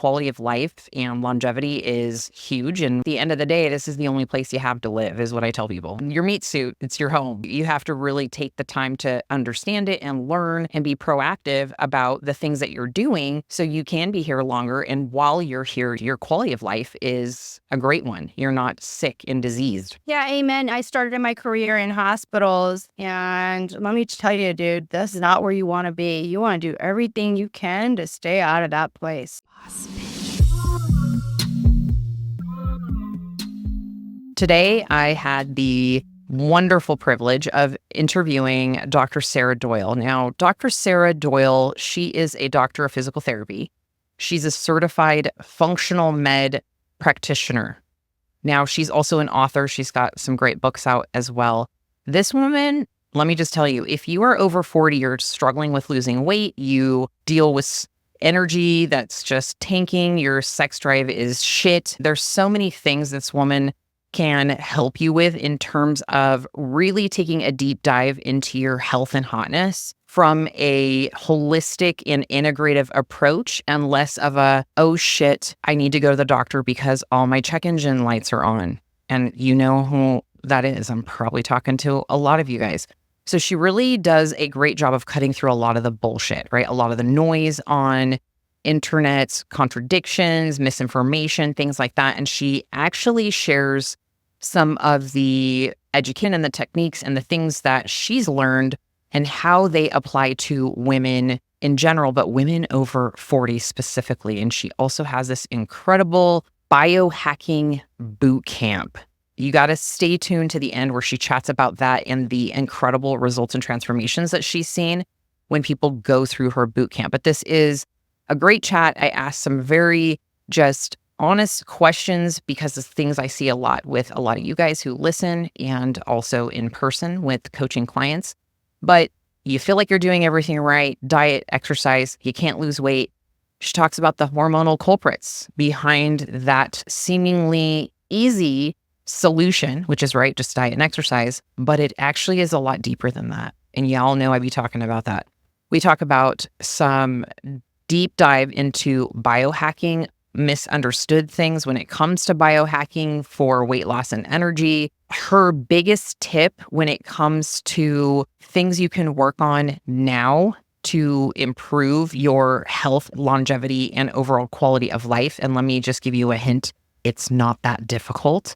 quality of life and longevity is huge. And at the end of the day, this is the only place you have to live, is what I tell people. Your meat suit, it's your home. You have to really take the time to understand it and learn and be proactive about the things that you're doing so you can be here longer. And while you're here, your quality of life is a great one. You're not sick and diseased. Yeah, amen. I started my career in hospitals, and let me tell you, dude, this is not where you want to be. You want to do everything you can to stay out of that place. Today, I had the wonderful privilege of interviewing Dr. Sarah Doyle. Now, Dr. Sarah Doyle, she is a doctor of physical therapy. She's a certified functional med practitioner. Now, she's also an author. She's got some great books out as well. This woman, let me just tell you, if you are over 40, you're struggling with losing weight, you deal with energy that's just tanking, your sex drive is shit. There's so many things this woman can help you with in terms of really taking a deep dive into your health and hotness from a holistic and integrative approach, and less of a, oh shit, I need to go to the doctor because all my check engine lights are on. And you know who that is. I'm probably talking to a lot of you guys. So she really does a great job of cutting through a lot of the bullshit, right? A lot of the noise on internet, contradictions, misinformation, things like that. And she actually shares some of the education and the techniques and the things that she's learned and how they apply to women in general, but women over 40 specifically. And she also has this incredible biohacking bootcamp. You got to stay tuned to the end where she chats about that and the incredible results and transformations that she's seen when people go through her bootcamp. But this is a great chat. I asked some very just honest questions because it's things I see a lot with a lot of you guys who listen and also in person with coaching clients. But you feel like you're doing everything right, diet, exercise, you can't lose weight. She talks about the hormonal culprits behind that seemingly easy solution, which is right, just diet and exercise, but it actually is a lot deeper than that. And y'all know I be talking about that. We talk about some deep dive into biohacking, misunderstood things when it comes to biohacking for weight loss and energy. Her biggest tip when it comes to things you can work on now to improve your health, longevity, and overall quality of life. And let me just give you a hint, it's not that difficult.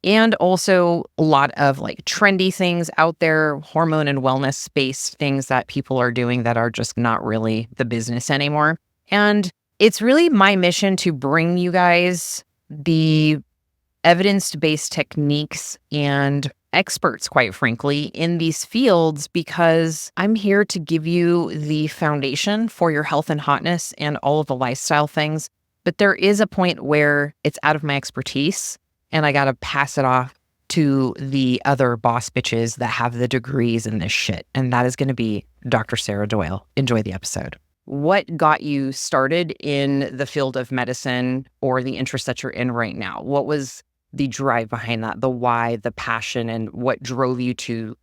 And also a lot of like trendy things out there, hormone and wellness based things that people are doing that are just not really the business anymore. And it's really my mission to bring you guys the evidence-based techniques and experts, quite frankly, in these fields, because I'm here to give you the foundation for your health and hotness and all of the lifestyle things. But there is a point where it's out of my expertise and I got to pass it off to the other boss bitches that have the degrees in this shit. And that is going to be Dr. Sarah Doyle. Enjoy the episode. What got you started in the field of medicine or the interest that you're in right now? What was the drive behind that, the why, the passion, and what drove you to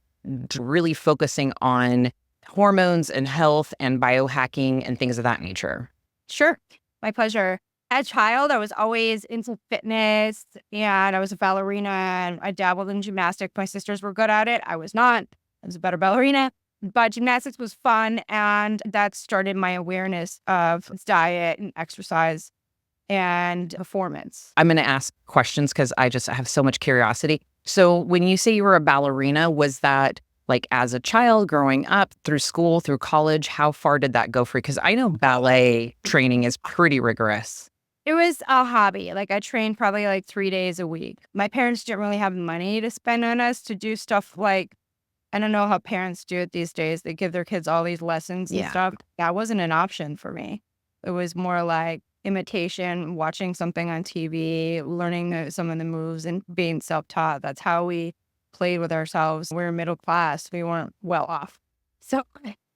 really focusing on hormones and health and biohacking and things of that nature? Sure. My pleasure. As a child, I was always into fitness, and I was a ballerina, and I dabbled in gymnastics. My sisters were good at it. I was not. I was a better ballerina, but gymnastics was fun, and that started my awareness of diet and exercise and performance. I'm going to ask questions because I have so much curiosity. So when you say you were a ballerina, was that like as a child growing up through school, through college? How far did that go for you? Because I know ballet training is pretty rigorous. It was a hobby. Like I trained probably like 3 days a week. My parents didn't really have money to spend on us to do stuff like, I don't know how parents do it these days. They give their kids all these lessons and stuff. That wasn't an option for me. It was more like imitation, watching something on TV, learning some of the moves and being self-taught. That's how we played with ourselves. We were middle class. We weren't well off. So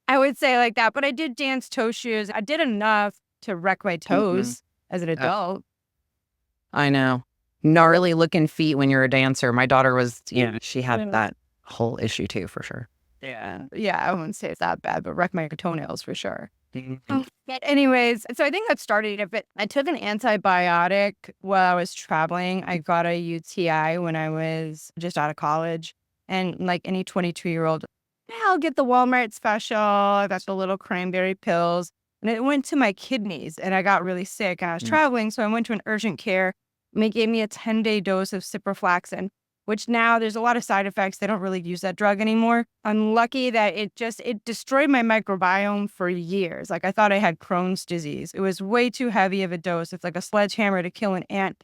I would say like that. But I did dance toe shoes. I did enough to wreck my toes as an adult. I know. Gnarly looking feet when you're a dancer. My daughter was, she had that whole issue too, for sure. Yeah. Yeah, I wouldn't say it's that bad, but wreck my toenails for sure. But anyways, so I think that started it, but I took an antibiotic while I was traveling. I got a UTI when I was just out of college. And like any 22-year-old, I'll get the Walmart special. I got the little cranberry pills. And it went to my kidneys and I got really sick and I was traveling. So I went to an urgent care and they gave me a 10-day dose of ciprofloxacin, which now there's a lot of side effects. They don't really use that drug anymore. I'm lucky that it destroyed my microbiome for years. Like I thought I had Crohn's disease. It was way too heavy of a dose. It's like a sledgehammer to kill an ant.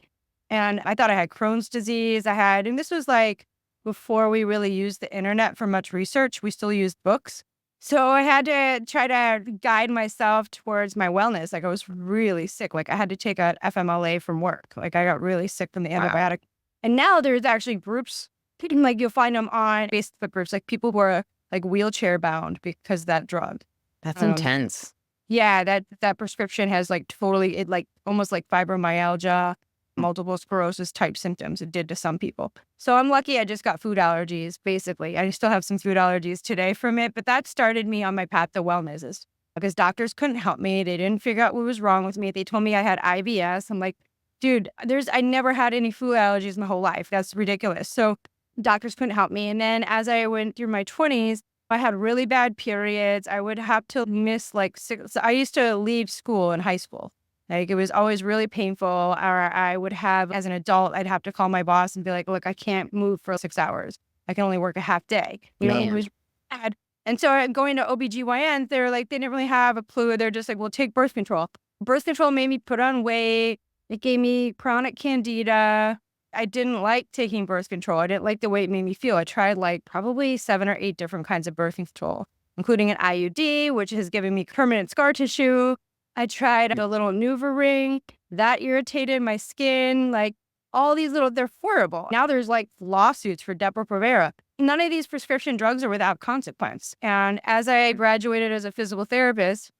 And I thought I had Crohn's disease. And this was like before we really used the internet for much research. We still used books. So I had to try to guide myself towards my wellness. Like I was really sick. Like I had to take a FMLA from work. Like I got really sick from the antibiotic. And now there's actually groups, like you'll find them on Facebook groups, like people who are like wheelchair bound because of that drug. That's intense. Yeah, that prescription has like totally, it like almost like fibromyalgia, multiple sclerosis type symptoms. It did to some people. So I'm lucky I just got food allergies, basically. I still have some food allergies today from it, but that started me on my path to wellness because doctors couldn't help me. They didn't figure out what was wrong with me. They told me I had IBS. I'm like, dude, I never had any food allergies my whole life. That's ridiculous. So doctors couldn't help me. And then as I went through my 20s, I had really bad periods. I would have to miss like 6. So I used to leave school in high school. Like it was always really painful. Or I would have, as an adult, I'd have to call my boss and be like, look, I can't move for 6 hours. I can only work a half day. You know, it was bad. And so going to OBGYN, they're like, they didn't really have a clue. They're just like, well, take birth control. Birth control made me put on weight. It gave me chronic candida. I didn't like taking birth control. I didn't like the way it made me feel. I tried like probably 7 or 8 different kinds of birth control, including an IUD, which has given me permanent scar tissue. I tried a little NuvaRing. That irritated my skin. Like all these they're horrible. Now there's like lawsuits for Depo-Provera. None of these prescription drugs are without consequence. And as I graduated as a physical therapist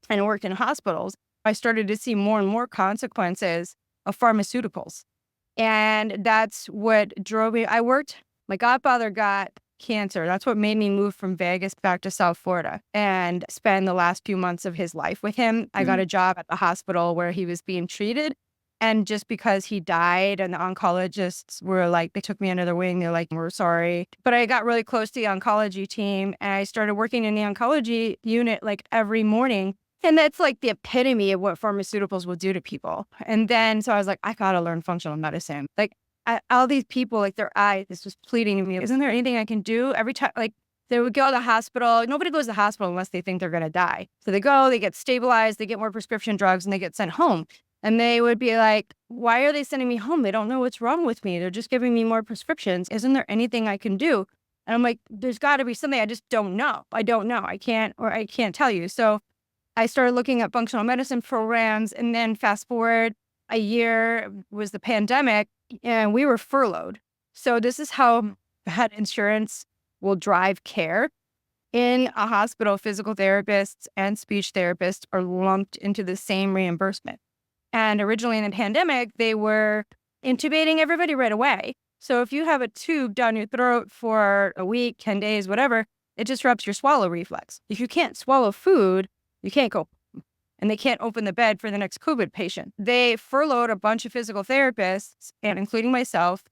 and worked in hospitals, I started to see more and more consequences of pharmaceuticals. And that's what drove me. My godfather got cancer. That's what made me move from Vegas back to South Florida and spend the last few months of his life with him. I got a job at the hospital where he was being treated. And just because he died and the oncologists were like, they took me under their wing. They're like, we're sorry. But I got really close to the oncology team and I started working in the oncology unit like every morning. And that's like the epitome of what pharmaceuticals will do to people. And then, so I was like, I got to learn functional medicine. Like all these people, like their eyes, this was pleading to me. Isn't there anything I can do? Every time, like they would go to the hospital. Nobody goes to the hospital unless they think they're going to die. So they go, they get stabilized, they get more prescription drugs and they get sent home. And they would be like, why are they sending me home? They don't know what's wrong with me. They're just giving me more prescriptions. Isn't there anything I can do? And I'm like, there's got to be something. I just don't know. I don't know. I can't tell you. So I started looking at functional medicine programs, and then fast forward a year was the pandemic and we were furloughed. So this is how bad insurance will drive care. In a hospital, physical therapists and speech therapists are lumped into the same reimbursement. And originally in the pandemic, they were intubating everybody right away. So if you have a tube down your throat for a week, 10 days, whatever, it disrupts your swallow reflex. If you can't swallow food, you can't go. And they can't open the bed for the next COVID patient. They furloughed a bunch of physical therapists, and including myself,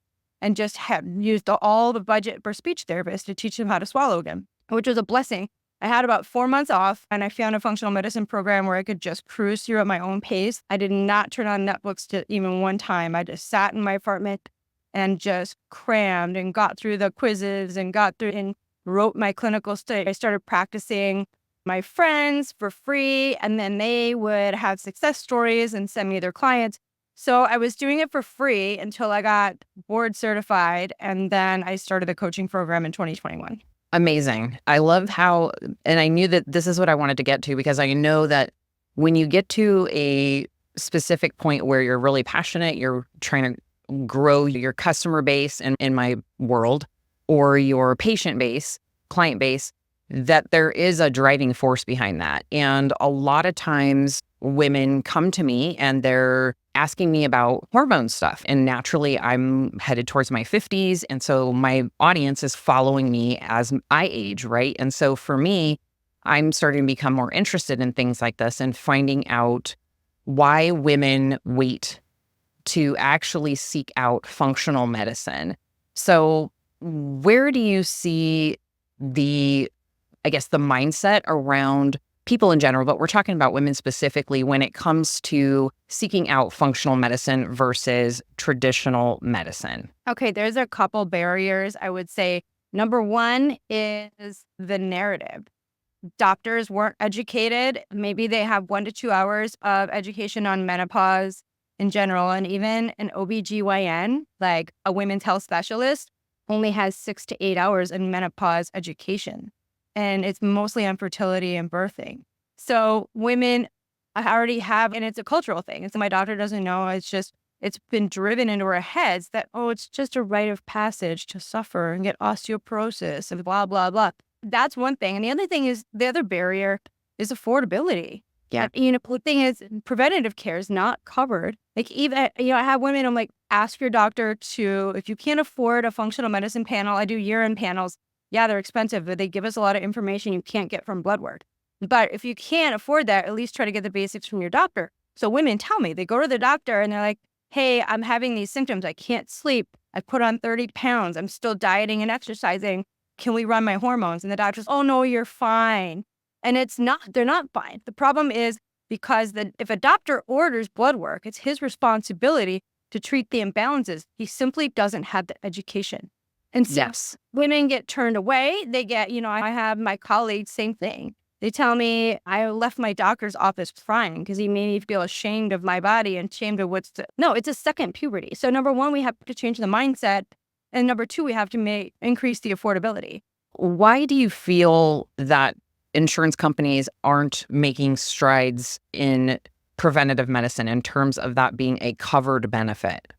and just had used all the budget for speech therapists to teach them how to swallow again, which was a blessing. I had about 4 months off and I found a functional medicine program where I could just cruise through at my own pace. I did not turn on Netflix to even one time. I just sat in my apartment and just crammed and got through the quizzes and got through and wrote my clinical study. I started practicing my friends for free, and then they would have success stories and send me their clients. So I was doing it for free until I got board certified, and then I started the coaching program in 2021. Amazing. I love how, and I knew that this is what I wanted to get to, because I know that when you get to a specific point where you're really passionate, you're trying to grow your customer base, and in my world, or your patient base, client base, that there is a driving force behind that. And a lot of times women come to me and they're asking me about hormone stuff. And naturally, I'm headed towards my 50s. And so my audience is following me as I age, right? And so for me, I'm starting to become more interested in things like this and finding out why women wait to actually seek out functional medicine. So where do you see the, I guess, the mindset around people in general, but we're talking about women specifically when it comes to seeking out functional medicine versus traditional medicine? Okay, there's a couple barriers. I would say number one is the narrative. Doctors weren't educated. Maybe they have 1 to 2 hours of education on menopause in general. And even an OBGYN, like a women's health specialist, only has 6 to 8 hours in menopause education. And it's mostly on fertility and birthing. So women already have, and it's a cultural thing. It's my doctor doesn't know. It's been driven into our heads that, oh, it's just a rite of passage to suffer and get osteoporosis and blah, blah, blah. That's one thing. And the other thing is, the other barrier is affordability. Yeah. The thing is, preventative care is not covered. Like, even, I have women, I'm like, ask your doctor to, if you can't afford a functional medicine panel, I do urine panels. Yeah, they're expensive, but they give us a lot of information you can't get from blood work. But if you can't afford that, at least try to get the basics from your doctor. So women tell me, they go to the doctor and they're like, hey, I'm having these symptoms. I can't sleep. I put on 30 pounds. I'm still dieting and exercising. Can we run my hormones? And the doctor's, oh, no, you're fine. And they're not fine. The problem is because if a doctor orders blood work, it's his responsibility to treat the imbalances. He simply doesn't have the education. And so Yes. women get turned away. They get, I have my colleagues, same thing. They tell me I left my doctor's office crying because he made me feel ashamed of my body and ashamed of no, it's a second puberty. So number one, we have to change the mindset. And number two, we have to increase the affordability. Why do you feel that insurance companies aren't making strides in preventative medicine in terms of that being a covered benefit?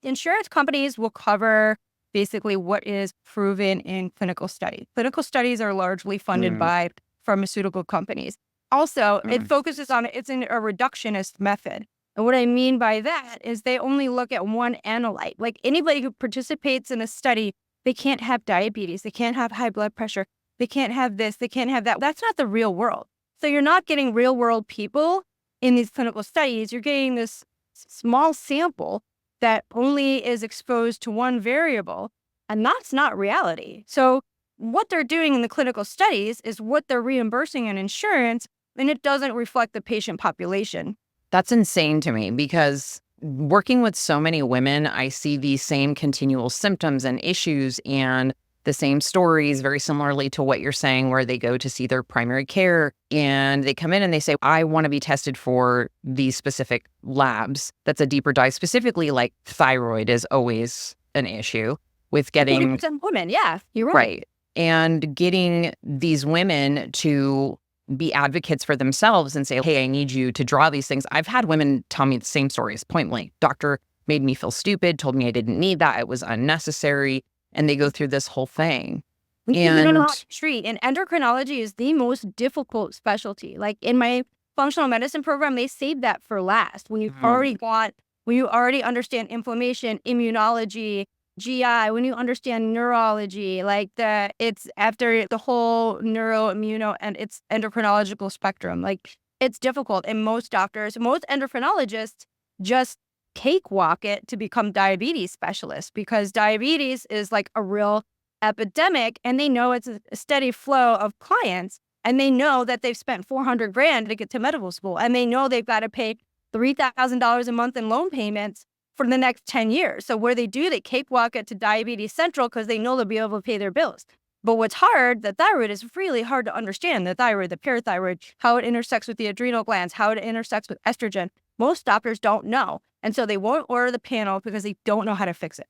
Insurance companies will cover basically what is proven in clinical studies. Clinical studies are largely funded by pharmaceutical companies. Also, it focuses on, it's in a reductionist method. And what I mean by that is they only look at one analyte. Like anybody who participates in a study, they can't have diabetes, they can't have high blood pressure, they can't have this, they can't have that. That's not the real world. So you're not getting real world people in these clinical studies. You're getting this small sample that only is exposed to one variable, and that's not reality. So what they're doing in the clinical studies is what they're reimbursing in insurance, and it doesn't reflect the patient population. That's insane to me because working with so many women, I see these same continual symptoms and issues and the same stories, very similarly to what you're saying, where they go to see their primary care and they come in and they say, I want to be tested for these specific labs. That's a deeper dive. Specifically, like thyroid is always an issue with getting 40% women, yeah, you're right. And getting these women to be advocates for themselves and say, hey, I need you to draw these things. I've had women tell me the same stories, point blank. Doctor made me feel stupid, told me I didn't need that. It was unnecessary. And they go through this whole thing. You don't know how to treat. And endocrinology is the most difficult specialty. Like in my functional medicine program, they save that for last. When you already understand inflammation, immunology, GI, when you understand neurology, it's after the whole neuroimmuno and it's endocrinological spectrum. Like it's difficult. And most endocrinologists just cakewalk it to become diabetes specialists because diabetes is like a real epidemic and they know it's a steady flow of clients and they know that they've spent $400,000 to get to medical school and they know they've got to pay $3,000 a month in loan payments for the next 10 years. So where they cakewalk it to Diabetes Central because they know they'll be able to pay their bills. But what's hard, the thyroid is really hard to understand. The thyroid, the parathyroid, how it intersects with the adrenal glands, how it intersects with estrogen. Most doctors don't know. And so they won't order the panel because they don't know how to fix it.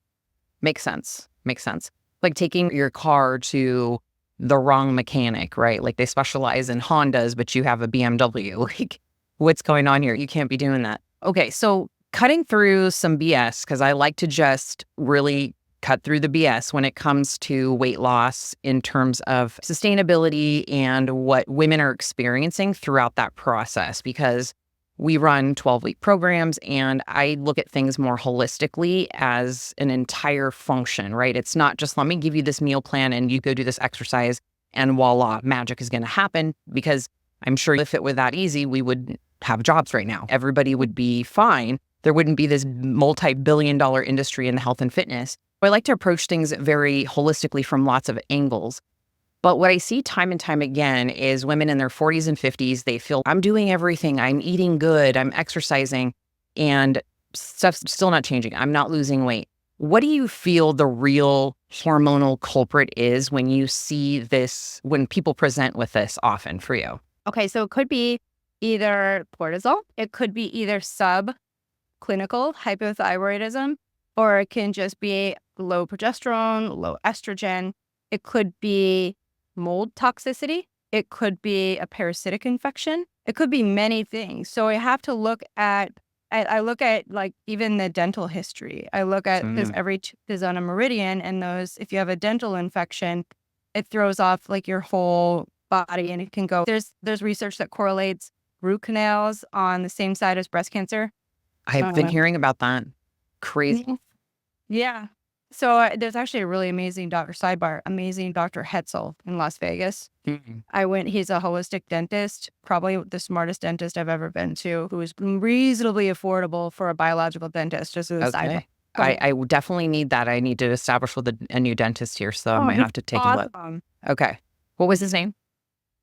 Makes sense. Like taking your car to the wrong mechanic, right? Like they specialize in Hondas, but you have a BMW. Like what's going on here? You can't be doing that. Okay, so cutting through some BS, because I like to just really cut through the BS when it comes to weight loss in terms of sustainability and what women are experiencing throughout that process, because we run 12-week programs and I look at things more holistically as an entire function, right? It's not just let me give you this meal plan and you go do this exercise. and voila, magic is going to happen. Because I'm sure if it were that easy, we would have jobs right now. Everybody would be fine. There wouldn't be this multi-billion-dollar industry in health and fitness. I like to approach things very holistically from lots of angles. But what I see time and time again is women in their 40s and 50s, they feel, I'm doing everything, I'm eating good, I'm exercising, and stuff's still not changing. I'm not losing weight. What do you feel the real hormonal culprit is when you see this, when people present with this often for you? Okay, so it could be either cortisol, it could be either subclinical hypothyroidism, or it can just be low progesterone, low estrogen. It could be mold toxicity. It could be a parasitic infection. It could be many things. So I have to look at, I look at like even the dental history. I look at, because every tooth is on a meridian, and those, if you have a dental infection, it throws off like your whole body, and it can go, there's research that correlates root canals on the same side as breast cancer. I've been hearing about that. Crazy. Yeah. So there's actually a really amazing Dr. Hetzel in Las Vegas. He's a holistic dentist, probably the smartest dentist I've ever been to, who is reasonably affordable for a biological dentist, just as a sidebar. I definitely need that. I need to establish with a new dentist here, so I might have to take a look. Okay. What was his name?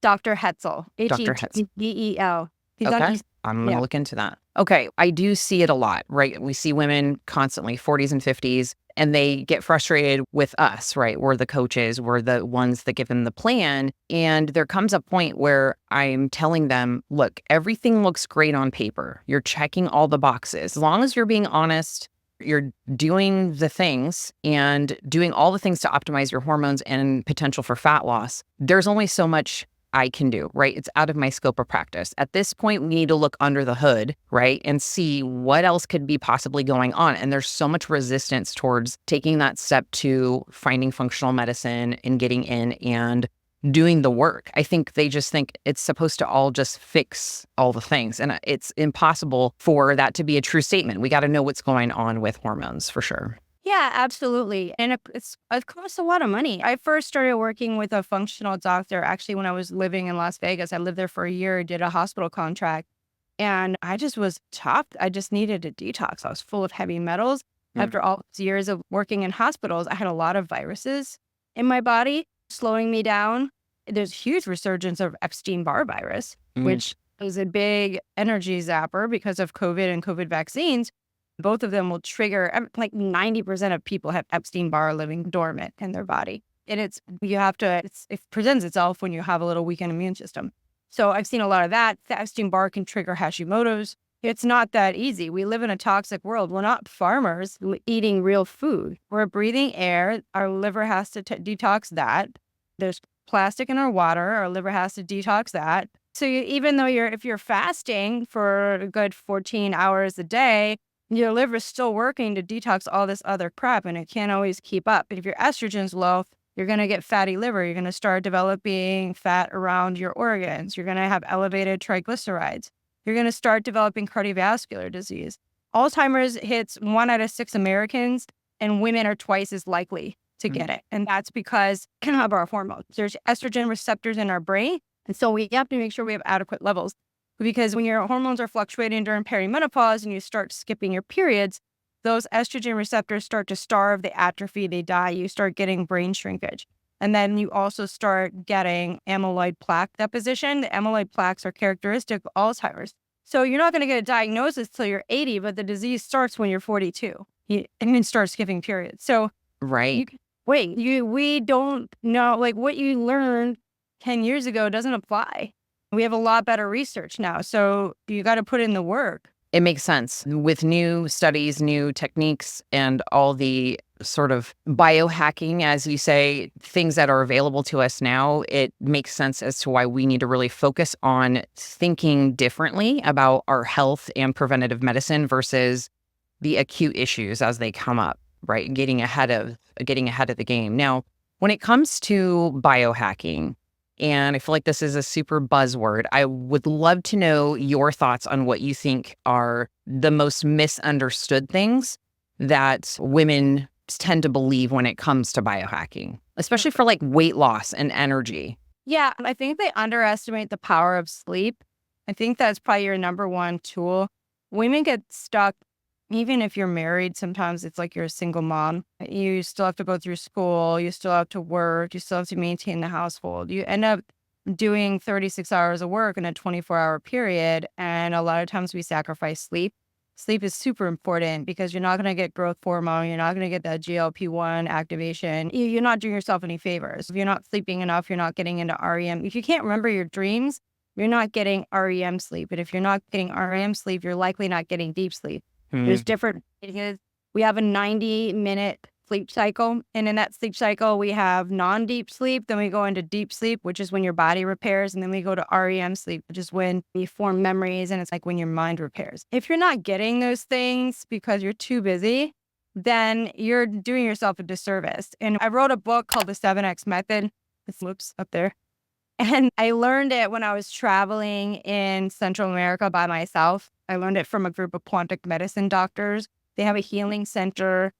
Dr. Hetzel. Dr. Hetzel. H-E-T-Z-E-L. Okay. I'm going to look into that. Okay. I do see it a lot, right? We see women constantly, 40s and 50s, and they get frustrated with us, right? We're the coaches, we're the ones that give them the plan. And there comes a point where I'm telling them, look, everything looks great on paper. You're checking all the boxes. As long as you're being honest, you're doing the things and doing all the things to optimize your hormones and potential for fat loss. There's only so much I can do, right? It's out of my scope of practice. At this point, we need to look under the hood, right? And see what else could be possibly going on. And there's so much resistance towards taking that step to finding functional medicine and getting in and doing the work. I think they just think it's supposed to all just fix all the things. And it's impossible for that to be a true statement. We got to know what's going on with hormones for sure. Yeah, absolutely. And it costs a lot of money. I first started working with a functional doctor actually when I was living in Las Vegas. I lived there for a year, did a hospital contract, and I just was topped. I just needed a detox. I was full of heavy metals. After all these years of working in hospitals, I had a lot of viruses in my body slowing me down. There's huge resurgence of Epstein-Barr virus, which is a big energy zapper because of COVID and COVID vaccines. Both of them will trigger, like 90% of people have Epstein-Barr living dormant in their body. And it presents itself when you have a little weakened immune system. So I've seen a lot of that. The Epstein-Barr can trigger Hashimoto's. It's not that easy. We live in a toxic world. We're not farmers eating real food. We're breathing air. Our liver has to detox that. There's plastic in our water. Our liver has to detox that. So even though if you're fasting for a good 14 hours a day, your liver's still working to detox all this other crap, and it can't always keep up. But if your estrogen's low, you're going to get fatty liver. You're going to start developing fat around your organs. You're going to have elevated triglycerides. You're going to start developing cardiovascular disease. Alzheimer's hits 1 out of 6 Americans, and women are twice as likely to get it. And that's because of our hormones. There's estrogen receptors in our brain, and so we have to make sure we have adequate levels. Because when your hormones are fluctuating during perimenopause and you start skipping your periods, those estrogen receptors start to starve, they atrophy, they die. You start getting brain shrinkage. And then you also start getting amyloid plaque deposition. The amyloid plaques are characteristic of Alzheimer's. So you're not going to get a diagnosis till you're 80, but the disease starts when you're 42. And then start skipping periods. So right. We don't know, like what you learned 10 years ago doesn't apply. We have a lot better research now, so you got to put in the work. It makes sense. With new studies, new techniques, and all the sort of biohacking, as you say, things that are available to us now, it makes sense as to why we need to really focus on thinking differently about our health and preventative medicine versus the acute issues as they come up, right? Getting ahead of the game. Now, when it comes to biohacking, and I feel like this is a super buzzword, I would love to know your thoughts on what you think are the most misunderstood things that women tend to believe when it comes to biohacking, especially for like weight loss and energy. Yeah, I think they underestimate the power of sleep. I think that's probably your number one tool. Women get stuck, even if you're married, sometimes it's like you're a single mom. You still have to go through school, you still have to work, you still have to maintain the household. You end up doing 36 hours of work in a 24-hour period. And a lot of times we sacrifice sleep. Sleep is super important because you're not going to get growth hormone. You're not going to get that GLP-1 activation. You're not doing yourself any favors. If you're not sleeping enough, you're not getting into REM. If you can't remember your dreams, you're not getting REM sleep. And if you're not getting REM sleep, you're likely not getting deep sleep. There's different. We have a 90-minute sleep cycle. And in that sleep cycle, we have non-deep sleep. Then we go into deep sleep, which is when your body repairs. And then we go to REM sleep, which is when you form memories. And it's like when your mind repairs. If you're not getting those things because you're too busy, then you're doing yourself a disservice. And I wrote a book called The 7X Method. It's up there. And I learned it when I was traveling in Central America by myself. I learned it from a group of Quantic medicine doctors. They have a healing center.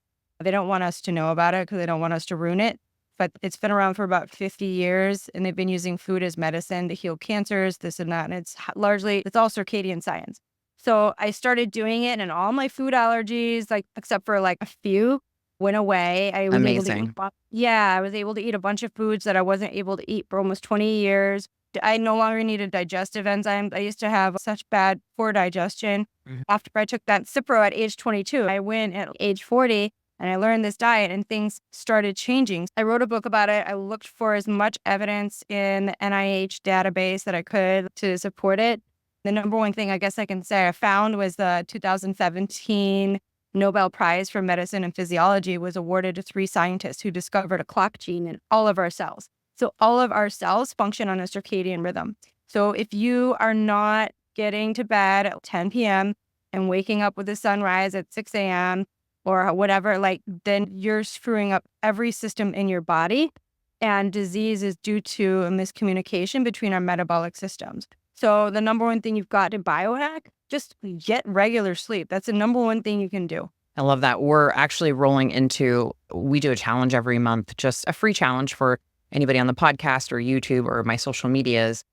They don't want us to know about it because they don't want us to ruin it. But it's been around for about 50 years, and they've been using food as medicine to heal cancers, this and that. And it's all circadian science. So I started doing it, and all my food allergies, like except for like a few, went away. I was Amazing. I was able to eat a bunch of foods that I wasn't able to eat for almost 20 years. I no longer needed digestive enzymes. I used to have such bad poor digestion. After I took that Cipro at age 22, I went at age 40 and I learned this diet and things started changing. I wrote a book about it. I looked for as much evidence in the NIH database that I could to support it. The number one thing I guess I can say I found was the 2017 Nobel Prize for Medicine and Physiology was awarded to 3 scientists who discovered a clock gene in all of our cells. So all of our cells function on a circadian rhythm. So if you are not getting to bed at 10 p.m. and waking up with the sunrise at 6 a.m. or whatever, then you're screwing up every system in your body. And disease is due to a miscommunication between our metabolic systems. So the number one thing you've got to biohack, just get regular sleep. That's the number one thing you can do. I love that. We're actually we do a challenge every month, just a free challenge for anybody on the podcast or YouTube or my social medias,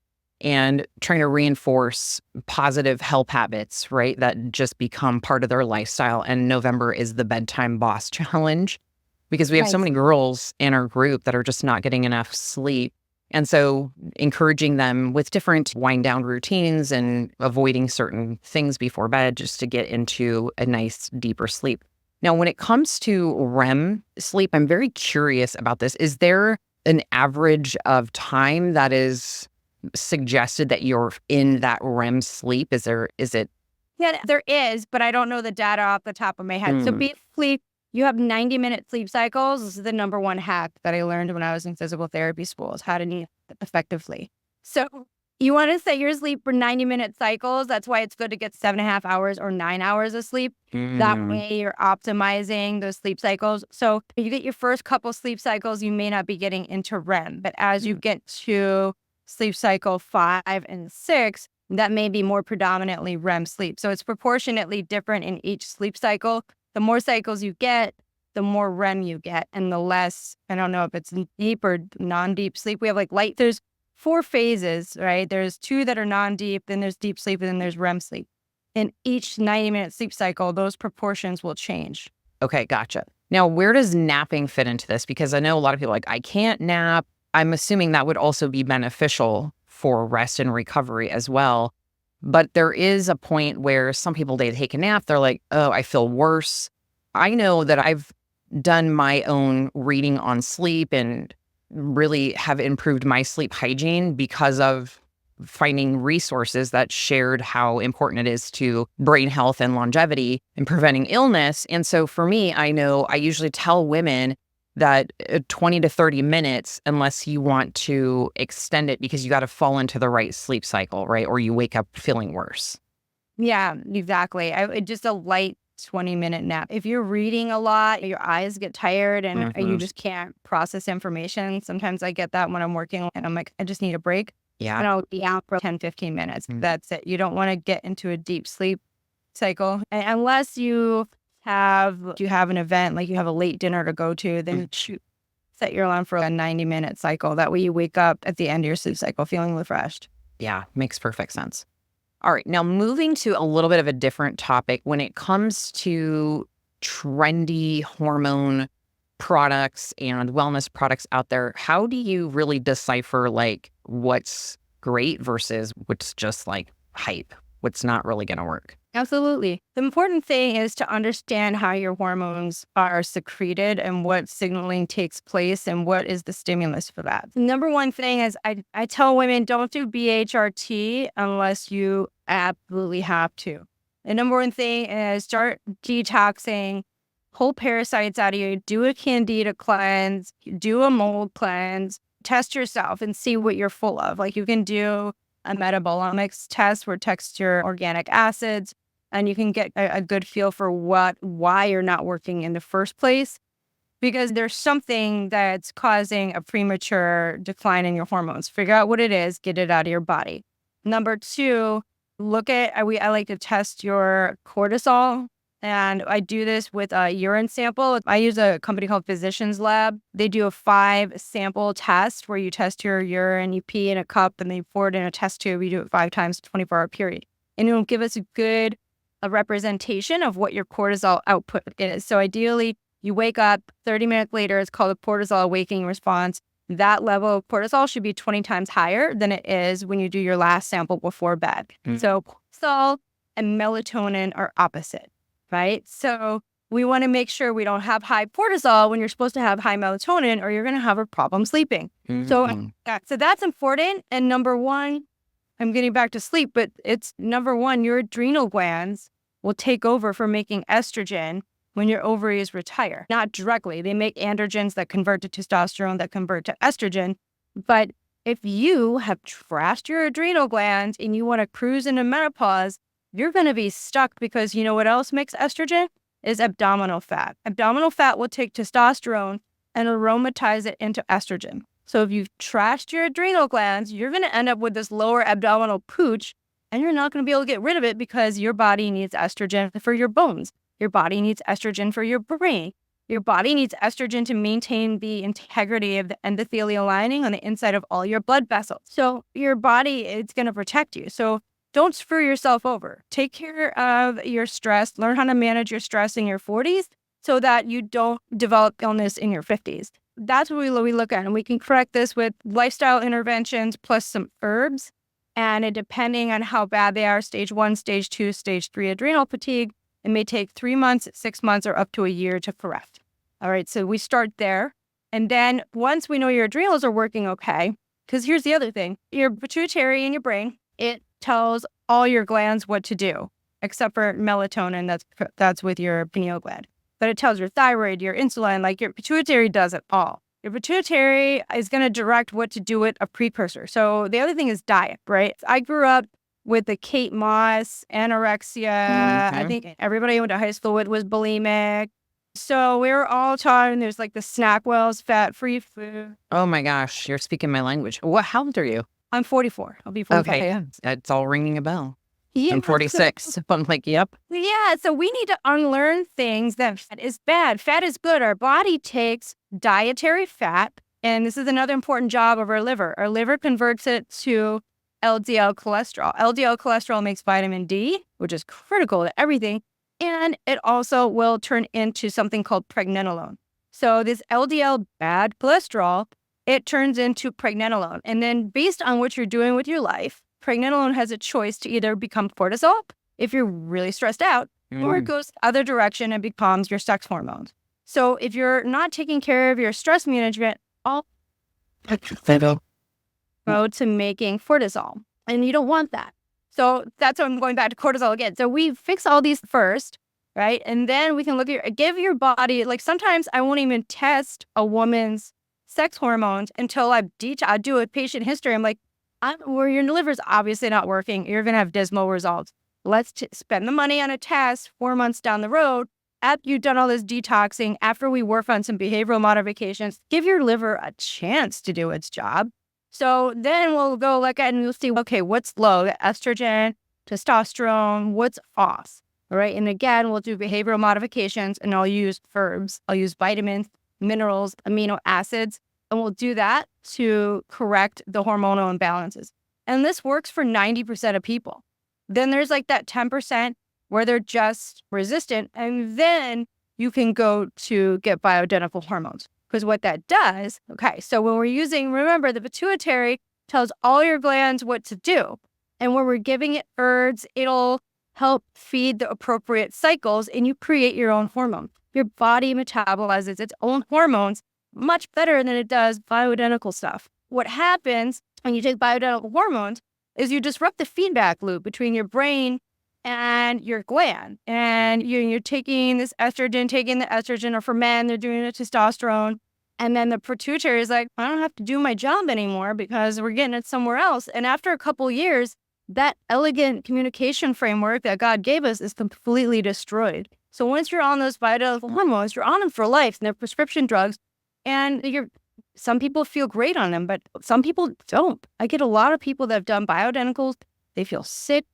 and trying to reinforce positive health habits, right? That just become part of their lifestyle. And November is the Bedtime Boss Challenge because we have so many girls in our group that are just not getting enough sleep. And so encouraging them with different wind down routines and avoiding certain things before bed just to get into a nice, deeper sleep. Now, when it comes to REM sleep, I'm very curious about this. Is there an average of time that is suggested that you're in that REM sleep? Is it? Yeah, there is, but I don't know the data off the top of my head. So basically, you have 90-minute sleep cycles. This is the number one hack that I learned when I was in physical therapy school is how to eat effectively. So you want to set your sleep for 90-minute cycles. That's why it's good to get 7.5 hours or 9 hours of sleep. That way you're optimizing those sleep cycles. So if you get your first couple sleep cycles, you may not be getting into REM. But as you get to sleep cycle 5 and 6, that may be more predominantly REM sleep. So it's proportionately different in each sleep cycle. The more cycles you get, the more REM you get, and the less, I don't know if it's deep or non-deep sleep. We have there's 4 phases, right? There's 2 that are non-deep, then there's deep sleep, and then there's REM sleep. In each 90-minute sleep cycle, those proportions will change. Okay, gotcha. Now, where does napping fit into this? Because I know a lot of people I can't nap. I'm assuming that would also be beneficial for rest and recovery as well. But there is a point where some people, they take a nap, they're like, oh, I feel worse. I know that I've done my own reading on sleep and really have improved my sleep hygiene because of finding resources that shared how important it is to brain health and longevity and preventing illness. And so for me, I know I usually tell women that 20 to 30 minutes, unless you want to extend it because you got to fall into the right sleep cycle, right? Or you wake up feeling worse. Yeah, exactly. Just a light 20-minute nap. If you're reading a lot, your eyes get tired and you just can't process information. Sometimes I get that when I'm working and I'm like, I just need a break. Yeah. And I'll be out for 10, 15 minutes. That's it. You don't want to get into a deep sleep cycle unless you you have an event, like you have a late dinner to go to, then set your alarm for a 90-minute cycle. That way you wake up at the end of your sleep cycle feeling refreshed. Yeah, makes perfect sense. All right, now moving to a little bit of a different topic. When it comes to trendy hormone products and wellness products out there, how do you really decipher like what's great versus what's just like hype, what's not really going to work? Absolutely. The important thing is to understand how your hormones are secreted and what signaling takes place and what is the stimulus for that. The number one thing is I tell women, don't do BHRT unless you absolutely have to. The number one thing is start detoxing, pull parasites out of you, do a candida cleanse, do a mold cleanse, test yourself and see what you're full of. Like you can do a metabolomics test where it tests your organic acids, and you can get a good feel for why you're not working in the first place, because there's something that's causing a premature decline in your hormones. Figure out what it is, get it out of your body. Number two, I like to test your cortisol. And I do this with a urine sample. I use a company called Physicians Lab. They do a 5-sample test where you test your urine, you pee in a cup, and they pour it in a test tube. You do it 5 times, 24-hour period. And it'll give us a representation of what your cortisol output is. So ideally, you wake up 30 minutes later, it's called a cortisol awakening response. That level of cortisol should be 20 times higher than it is when you do your last sample before bed. So cortisol and melatonin are opposite, right? So we want to make sure we don't have high cortisol when you're supposed to have high melatonin, or you're going to have a problem sleeping. So that's important. And number one, I'm getting back to sleep, but it's number one, your adrenal glands will take over for making estrogen when your ovaries retire. Not directly. They make androgens that convert to testosterone that convert to estrogen. But if you have trashed your adrenal glands and you want to cruise into menopause, you're going to be stuck, because you know what else makes estrogen? Is abdominal fat. Abdominal fat will take testosterone and aromatize it into estrogen. So if you've trashed your adrenal glands, you're going to end up with this lower abdominal pooch, and you're not going to be able to get rid of it because your body needs estrogen for your bones. Your body needs estrogen for your brain. Your body needs estrogen to maintain the integrity of the endothelial lining on the inside of all your blood vessels. So your body is going to protect you. So don't screw yourself over. Take care of your stress. Learn how to manage your stress in your 40s so that you don't develop illness in your 50s. That's what we look at. And we can correct this with lifestyle interventions plus some herbs. And depending on how bad they are, stage 1, stage 2, stage 3 adrenal fatigue, it may take 3 months, 6 months, or up to a year to correct. All right, so we start there. And then once we know your adrenals are working okay, because here's the other thing, your pituitary in your brain, it tells all your glands what to do, except for melatonin, that's with your pineal gland. But it tells your thyroid, your insulin, like your pituitary does it all. Your pituitary is going to direct what to do with a precursor. So the other thing is diet, right? I grew up with the Kate Moss, anorexia. I think everybody I went to high school with was bulimic. So we were all taught, and there's like the Snackwell's fat-free food. Oh my gosh, you're speaking my language. How old are you? I'm 44. I'll be 45. Okay, it's all ringing a bell. Yeah, I'm 46. I'm like, yep. Yeah, so we need to unlearn things that fat is bad. Fat is good. Our body takes dietary fat, and this is another important job of our liver. Our liver converts it to LDL cholesterol. LDL cholesterol makes vitamin D, which is critical to everything, and it also will turn into something called pregnenolone. So this LDL bad cholesterol, it turns into pregnenolone. And then based on what you're doing with your life, pregnenolone has a choice to either become cortisol if you're really stressed out, or it goes the other direction and becomes your sex hormones. So if you're not taking care of your stress management, all go to making cortisol, and you don't want that. So that's why I'm going back to cortisol again. So we fix all these first, right? And then we can look at give your body, like sometimes I won't even test a woman's sex hormones until I do a patient history. I'm like, where your liver's obviously not working, you're going to have dismal results. Let's spend the money on a test 4 months down the road after you've done all this detoxing, after we work on some behavioral modifications. Give your liver a chance to do its job. So then we'll go look at and we'll see, okay, what's low? Estrogen, testosterone, what's off, All right. And again, we'll do behavioral modifications and I'll use herbs. I'll use vitamins, minerals, amino acids, and we'll do that to correct the hormonal imbalances. And this works for 90% of people. Then there's like that 10% where they're just resistant. And then you can go to get bioidentical hormones. Because what that does, okay, so when we're using, remember, the pituitary tells all your glands what to do. And when we're giving it herbs, it'll help feed the appropriate cycles and you create your own hormone. Your body metabolizes its own hormones much better than it does bioidentical stuff. What happens when you take bioidentical hormones is you disrupt the feedback loop between your brain and your gland. And you're taking this estrogen, taking the estrogen, or for men, they're doing the testosterone. And then the pituitary is like, I don't have to do my job anymore because we're getting it somewhere else. And after a couple years, that elegant communication framework that God gave us is completely destroyed. So once you're on those bioidentical hormones, you're on them for life, and they're prescription drugs. And some people feel great on them, but some people don't. I get a lot of people that have done bioidenticals. They feel sick.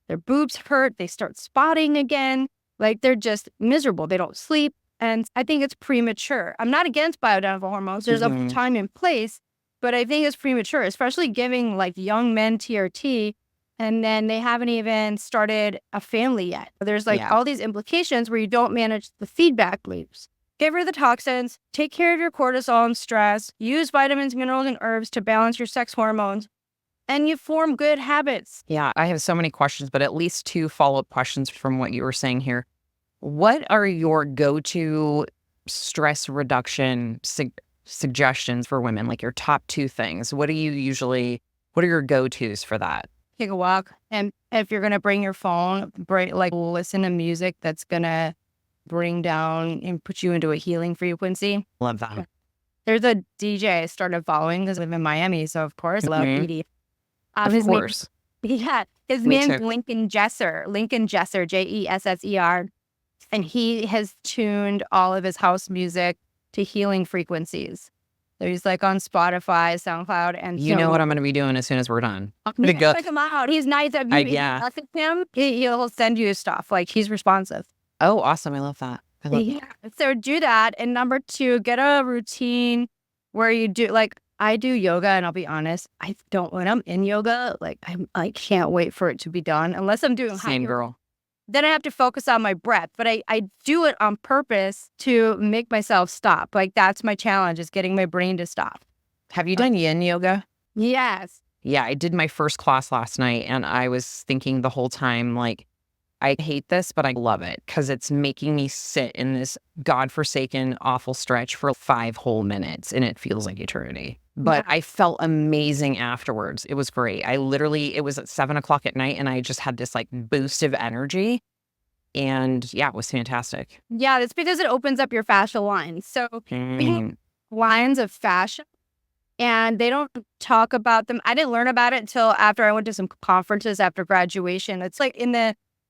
Their boobs hurt. They start spotting again. Like they're just miserable. They don't sleep. And I think it's premature. I'm not against bioidentical hormones. There's a time and place, but I think it's premature, especially giving like young men TRT and then they haven't even started a family yet. There's like all these implications where you don't manage the feedback loops. Get rid of the toxins, take care of your cortisol and stress, use vitamins, minerals, and herbs to balance your sex hormones, and you form good habits. Yeah, I have so many questions, but at least 2 follow-up questions from what you were saying here. What are your go-to stress reduction suggestions for women? Like your top 2 things? What are your go-tos for that? Take a walk. And if you're going to bring your phone, listen to music that's going to bring down and put you into a healing frequency. Love that. There's a DJ I started following because I live in Miami. So, of course, I love ED. Of course. His name's Lincoln Jesser, Jesser. And he has tuned all of his house music to healing frequencies. So he's like on Spotify, SoundCloud, and you know what I'm going to be doing as soon as we're done. Check him out. He's nice. He'll send you stuff. Like he's responsive. Oh, awesome. I love that. So do that. And number 2, get a routine where you do, like I do yoga, and I'll be honest, when I'm in yoga, like I can't wait for it to be done unless I'm doing same girl. Then I have to focus on my breath, but I do it on purpose to make myself stop. Like that's my challenge, is getting my brain to stop. Have you done yin yoga? Yes. Yeah, I did my first class last night and I was thinking the whole time, like, I hate this, but I love it because it's making me sit in this godforsaken, awful stretch for 5 whole minutes and it feels like eternity. But I felt amazing afterwards. It was great. It was at 7:00 at night and I just had this like boost of energy. And yeah, it was fantastic. Yeah, it's because it opens up your fascia lines. So lines of fascia, and they don't talk about them. I didn't learn about it until after I went to some conferences after graduation. It's like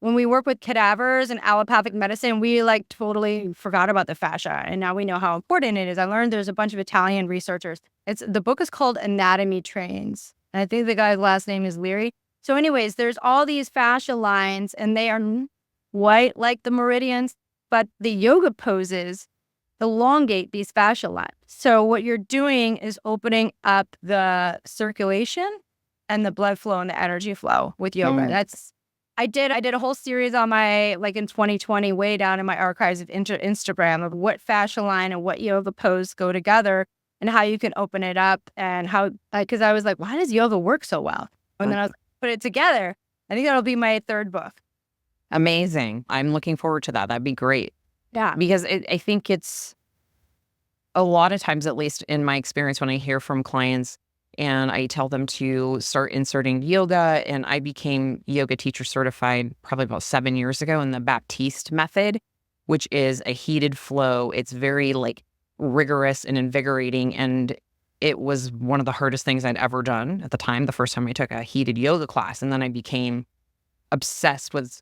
when we work with cadavers and allopathic medicine, we like totally forgot about the fascia. And now we know how important it is. I learned there's a bunch of Italian researchers. The book is called Anatomy Trains. And I think the guy's last name is Leary. So anyways, there's all these fascia lines and they are white like the meridians, but the yoga poses elongate these fascia lines. So what you're doing is opening up the circulation and the blood flow and the energy flow with yoga. I did a whole series on my, like in 2020, way down in my archives of Instagram of what fascia line and what yoga pose go together and how you can open it up and how, because I was like, why does yoga work so well? And then I was like, put it together. I think that'll be my 3rd book. Amazing. I'm looking forward to that. That'd be great. Yeah. Because I think it's a lot of times, at least in my experience, when I hear from clients and I tell them to start inserting yoga, and I became yoga teacher certified probably about 7 years ago in the Baptiste method, which is a heated flow. It's very like rigorous and invigorating. And it was one of the hardest things I'd ever done at the time, the first time I took a heated yoga class. And then I became obsessed with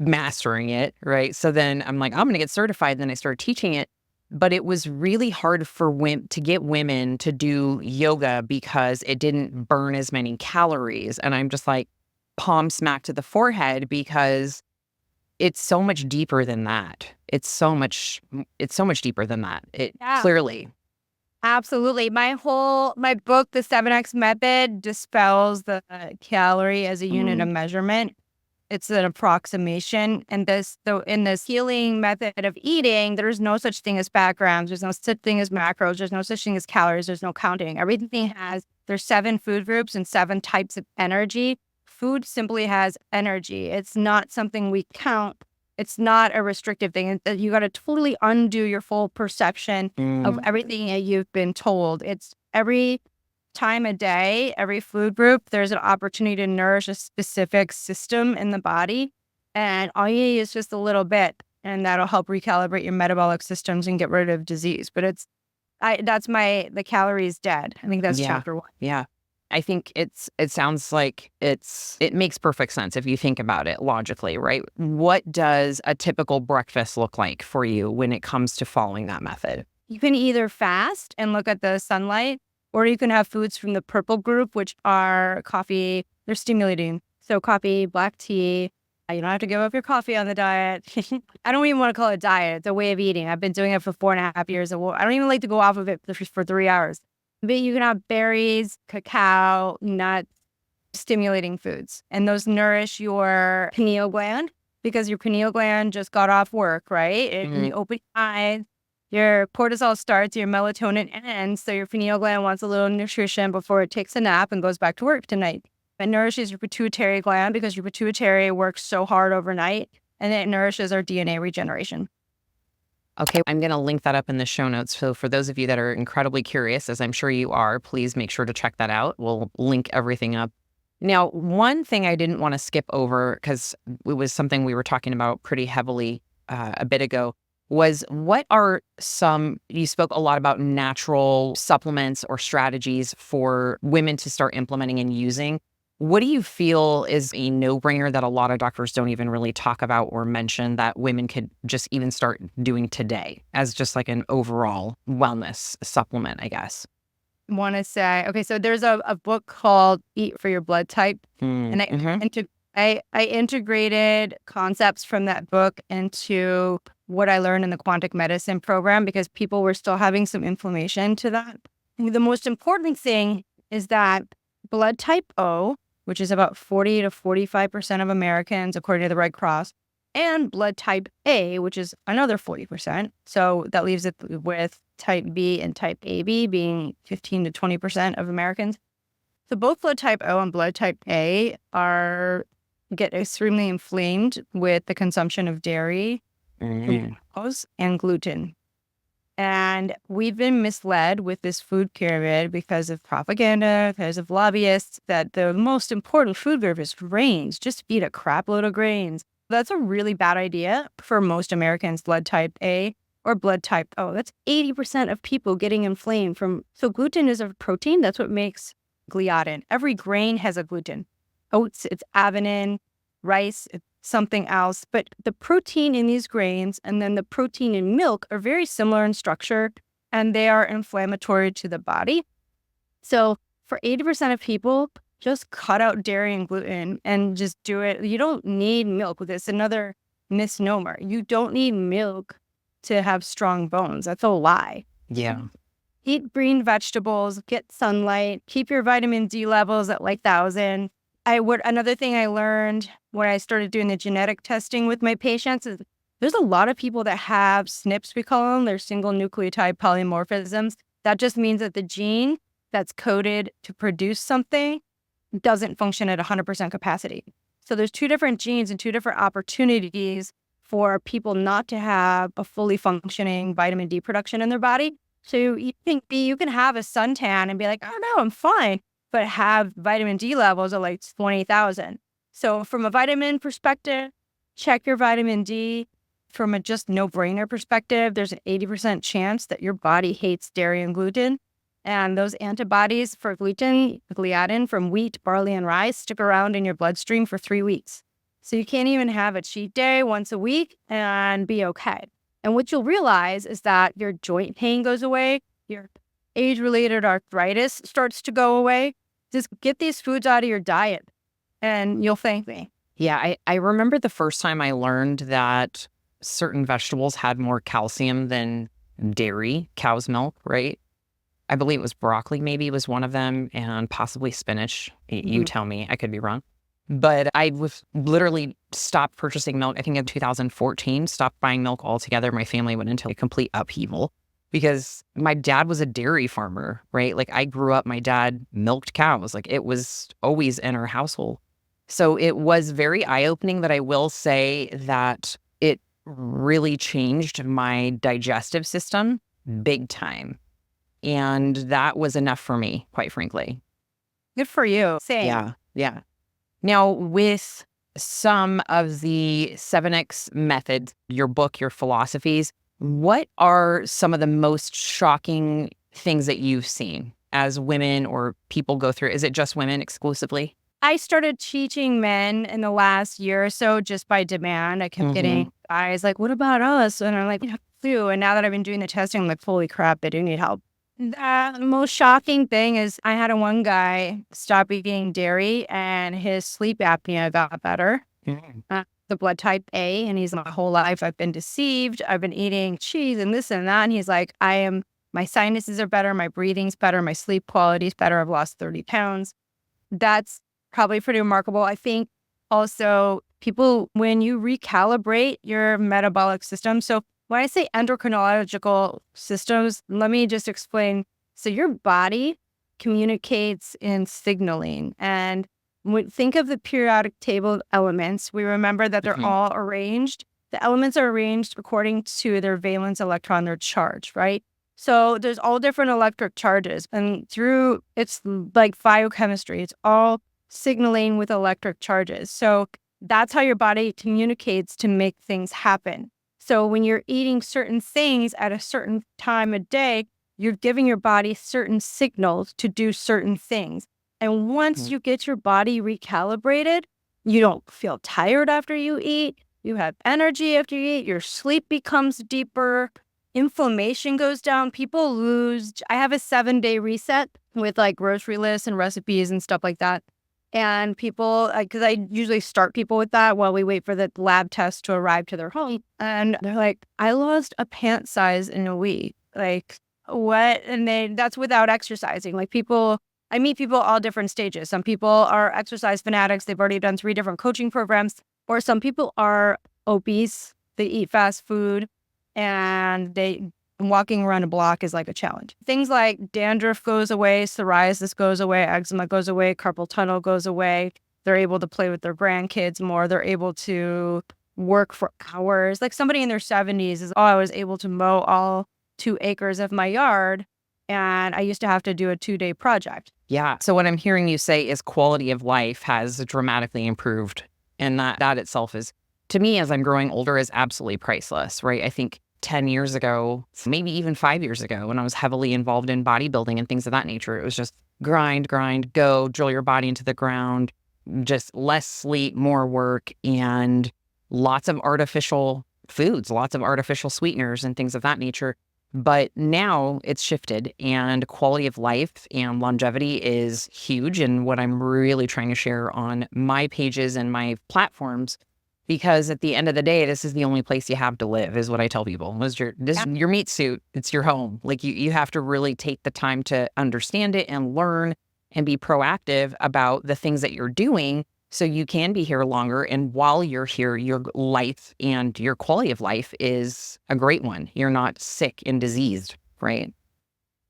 mastering it, right? So then I'm like, I'm going to get certified. Then I started teaching it. But it was really hard for to get women to do yoga because it didn't burn as many calories. And I'm just like palm smack to the forehead because it's so much deeper than that. It's so much deeper than that. Yeah. Clearly. Absolutely. My book, The 7X Method, dispels the calorie as a unit of measurement. It's an approximation. And in this healing method of eating, there's no such thing as fat grams. There's no such thing as macros. There's no such thing as calories. There's no counting. There's 7 food groups and 7 types of energy. Food simply has energy. It's not something we count. It's not a restrictive thing. You got to totally undo your full perception of everything that you've been told. It's every time a day, every food group, there's an opportunity to nourish a specific system in the body. And all you need is just a little bit, and that'll help recalibrate your metabolic systems and get rid of disease. But the calories dead. I think that's chapter 1. Yeah. I think it sounds like it makes perfect sense if you think about it logically, right? What does a typical breakfast look like for you when it comes to following that method? You can either fast and look at the sunlight, or you can have foods from the purple group, which are coffee. They're stimulating. So coffee, black tea. You don't have to give up your coffee on the diet. I don't even want to call it a diet. It's a way of eating. I've been doing it for 4.5 years. I don't even like to go off of it for 3 hours. But you can have berries, cacao, nuts, stimulating foods. And those nourish your pineal gland, because your pineal gland just got off work, right? And you open your eyes, your cortisol starts, your melatonin ends. So your pineal gland wants a little nutrition before it takes a nap and goes back to work tonight. It nourishes your pituitary gland because your pituitary works so hard overnight, and it nourishes our DNA regeneration. Okay, I'm going to link that up in the show notes. So for those of you that are incredibly curious, as I'm sure you are, please make sure to check that out. We'll link everything up. Now, one thing I didn't want to skip over, because it was something we were talking about pretty heavily a bit ago, was you spoke a lot about natural supplements or strategies for women to start implementing and using. What do you feel is a no-brainer that a lot of doctors don't even really talk about or mention that women could just even start doing today as just like an overall wellness supplement, I guess? Want to say, okay, so there's a book called Eat for Your Blood Type. And I integrated concepts from that book into what I learned in the quantum medicine program, because people were still having some inflammation to that. And the most important thing is that blood type O, which is about 40 to 45% of Americans, according to the Red Cross, and blood type A, which is another 40%. So that leaves it with type B and type AB being 15 to 20% of Americans. So both blood type O and blood type A get extremely inflamed with the consumption of dairy, glucose, and gluten. And we've been misled with this food pyramid because of propaganda, because of lobbyists, that the most important food group is grains. Just eat a crap load of grains. That's a really bad idea for most Americans, blood type A or blood type O. That's 80% of people getting inflamed from. So gluten is a protein. That's what makes gliadin. Every grain has a gluten. Oats, it's avenin. Rice, it's something else. But the protein in these grains and then the protein in milk are very similar in structure, and they are inflammatory to the body. So for 80% of people, just cut out dairy and gluten and just do it. You don't need milk. It's another misnomer. You don't need milk to have strong bones. That's a lie. Yeah. Eat green vegetables, get sunlight, keep your vitamin D levels at like 1,000. Another thing I learned when I started doing the genetic testing with my patients is there's a lot of people that have SNPs, we call them. They're single nucleotide polymorphisms. That just means that the gene that's coded to produce something doesn't function at 100% capacity. So there's 2 different genes and 2 different opportunities for people not to have a fully functioning vitamin D production in their body. So you can have a suntan and be like, oh no, I'm fine, but have vitamin D levels of like 20,000. So from a vitamin perspective, check your vitamin D. From a just no-brainer perspective, there's an 80% chance that your body hates dairy and gluten. And those antibodies for gluten, gliadin from wheat, barley, and rye stick around in your bloodstream for 3 weeks. So you can't even have a cheat day once a week and be okay. And what you'll realize is that your joint pain goes away, your age-related arthritis starts to go away. Just get these foods out of your diet and you'll thank me. Yeah, I remember the first time I learned that certain vegetables had more calcium than dairy, cow's milk, right? I believe it was broccoli, maybe was one of them, and possibly spinach. You Mhm. tell me, I could be wrong. But I was literally stopped purchasing milk, I think in 2014, stopped buying milk altogether. My family went into a complete upheaval because my dad was a dairy farmer, right? Like I grew up, my dad milked cows, like it was always in our household. So it was very eye-opening, but I will say that it really changed my digestive system big time. And that was enough for me, quite frankly. Good for you. Same. Yeah. Yeah. Now, with some of the 7X methods, your book, your philosophies, what are some of the most shocking things that you've seen as women or people go through? Is it just women exclusively? I started teaching men in the last year or so just by demand. I kept Mm-hmm. getting guys like, what about us? And I'm like, "You have flu." And now that I've been doing the testing, I'm like, holy crap, they do need help. The most shocking thing is I had one guy stop eating dairy and his sleep apnea got better. Mm-hmm. The blood type A. And he's, my whole life I've been deceived. I've been eating cheese and this and that. And he's like, my sinuses are better. My breathing's better. My sleep quality's better. I've lost 30 pounds. That's probably pretty remarkable. I think also people, when you recalibrate your metabolic system. So when I say endocrinological systems, let me just explain. So your body communicates in signaling. And think of the periodic table of elements. We remember that they're Mm-hmm. all arranged. The elements are arranged according to their valence electron, their charge, right? So there's all different electric charges, and through it's like biochemistry, it's all signaling with electric charges. So that's how your body communicates to make things happen. So when you're eating certain things at a certain time of day, you're giving your body certain signals to do certain things. And once you get your body recalibrated, you don't feel tired after you eat. You have energy after you eat. Your sleep becomes deeper. Inflammation goes down. People lose. I have a 7-day reset with like grocery lists and recipes and stuff like that. And people, because I usually start people with that while we wait for the lab test to arrive to their home. And they're like, I lost a pant size in a week. Like, what? And that's without exercising. Like I meet people all different stages. Some people are exercise fanatics. They've already done 3 different coaching programs. Or some people are obese. They eat fast food and walking around a block is like a challenge. Things like dandruff goes away, psoriasis goes away, eczema goes away, carpal tunnel goes away. They're able to play with their grandkids more. They're able to work for hours. Like somebody in their 70s is, I was able to mow all 2 acres of my yard, and I used to have to do a 2-day project. Yeah. So what I'm hearing you say is quality of life has dramatically improved. And that itself is, to me, as I'm growing older, is absolutely priceless, right? I think 10 years ago, maybe even 5 years ago, when I was heavily involved in bodybuilding and things of that nature, it was just grind, go, drill your body into the ground, just less sleep, more work, and lots of artificial foods, lots of artificial sweeteners and things of that nature. But now it's shifted, and quality of life and longevity is huge. And what I'm really trying to share on my pages and my platforms, because at the end of the day, this is the only place you have to live, is what I tell people. Your meat suit, it's your home. Like you have to really take the time to understand it and learn and be proactive about the things that you're doing so you can be here longer. And while you're here, your life and your quality of life is a great one. You're not sick and diseased, right?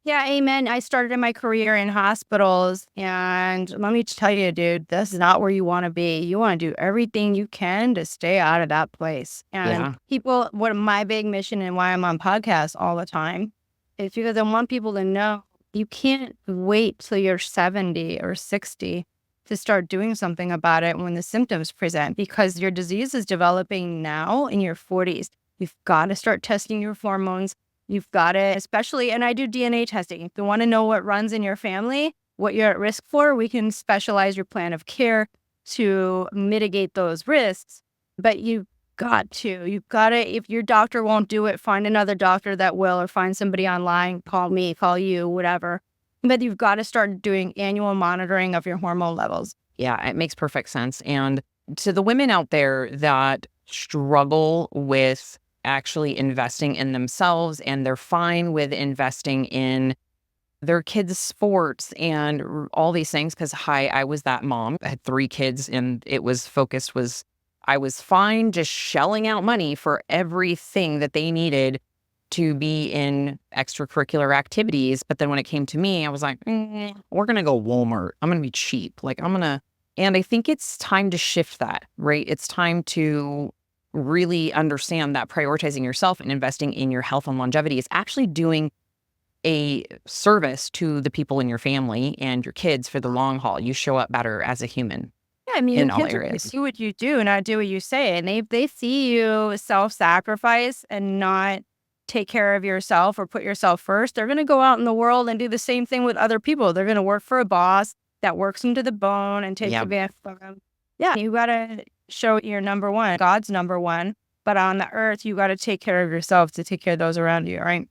Yeah, amen. I started my career in hospitals, and let me tell you, dude, this is not where you want to be. You want to do everything you can to stay out of that place. And Yeah. what my big mission and why I'm on podcasts all the time is because I want people to know you can't wait till you're 70 or 60 to start doing something about it when the symptoms present, because your disease is developing now in your 40s. You've got to start testing your hormones. You've got it, especially, and I do DNA testing. If you want to know what runs in your family, what you're at risk for, we can specialize your plan of care to mitigate those risks. But you've got to, if your doctor won't do it, find another doctor that will, or find somebody online, call me, call you, whatever. But you've got to start doing annual monitoring of your hormone levels. Yeah, it makes perfect sense. And to the women out there that struggle with actually investing in themselves, and they're fine with investing in their kids' sports and all these things, because I was that mom. I had 3 kids, and it was focused was I was fine just shelling out money for everything that they needed to be in extracurricular activities. But then when it came to me, I was like, we're going to go Walmart. I'm going to be cheap. And I think it's time to shift that, right? It's time to really understand that prioritizing yourself and investing in your health and longevity is actually doing a service to the people in your family and your kids for the long haul. You show up better as a human. Yeah, I mean, your in all kids are gonna areas. see what you do, not do what you say. And if they see you self-sacrifice and not take care of yourself or put yourself first, they're going to go out in the world and do the same thing with other people. They're going to work for a boss that works them to the bone and takes Yep. advantage of them. Yeah, you got to show you're number one, God's number one. But on the earth, you got to take care of yourself to take care of those around you, right?